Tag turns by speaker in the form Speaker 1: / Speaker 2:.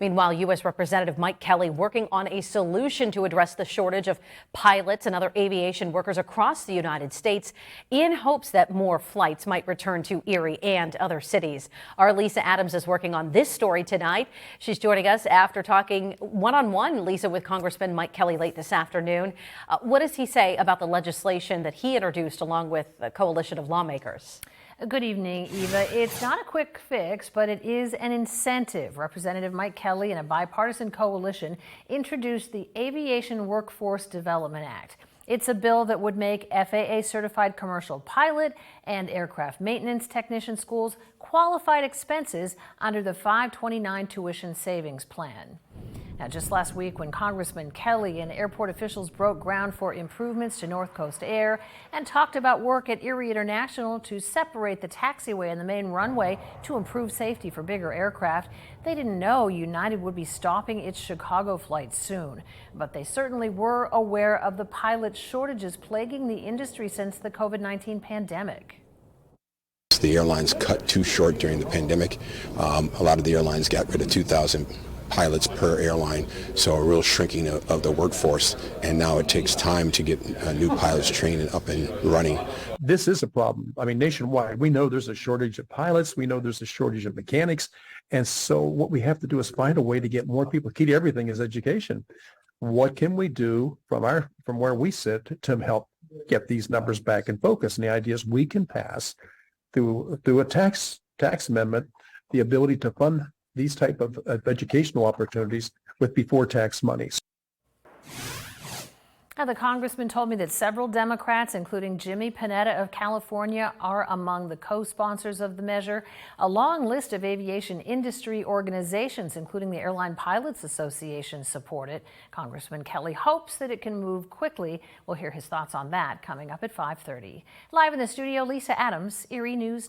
Speaker 1: Meanwhile, U.S. Representative Mike Kelly working on a solution to address the shortage of pilots and other aviation workers across the United States in hopes that more flights might return to Erie and other cities. Our Lisa Adams is working on this story tonight. She's joining us after talking one-on-one, Lisa, with Congressman Mike Kelly late this afternoon. What does he say about the legislation that he introduced along with a coalition of lawmakers?
Speaker 2: Good evening, Eva. It's not a quick fix, but it is an incentive. Representative Mike Kelly and a bipartisan coalition introduced the Aviation Workforce Development Act. It's a bill that would make FAA-certified commercial pilot and aircraft maintenance technician schools qualified expenses under the 529 tuition savings plan. Now, just last week, when Congressman Kelly and airport officials broke ground for improvements to North Coast Air and talked about work at Erie International to separate the taxiway and the main runway to improve safety for bigger aircraft, they didn't know United would be stopping its Chicago flight soon. But they certainly were aware of the pilot shortages plaguing the industry since the COVID-19 pandemic.
Speaker 3: The airlines cut too short during the pandemic. A lot of the airlines got rid of 2,000 pilots per airline, so a real shrinking of the workforce, and now it takes time to get new pilots trained and up and running.
Speaker 4: This is a problem. I mean, nationwide, we know there's a shortage of pilots, we know there's a shortage of mechanics, and so what we have to do is find a way to get more people. Key to everything is education. What can we do from where we sit to help get these numbers back in focus? And the idea is we can pass through a tax amendment the ability to fund these type of educational opportunities with before tax monies.
Speaker 2: Now, the congressman told me that several Democrats, including Jimmy Panetta of California, are among the co-sponsors of the measure. A long list of aviation industry organizations, including the Airline Pilots Association, support it. Congressman Kelly hopes that it can move quickly. We'll hear his thoughts on that coming up at 5:30. Live in the studio, Lisa Adams, Erie News Now.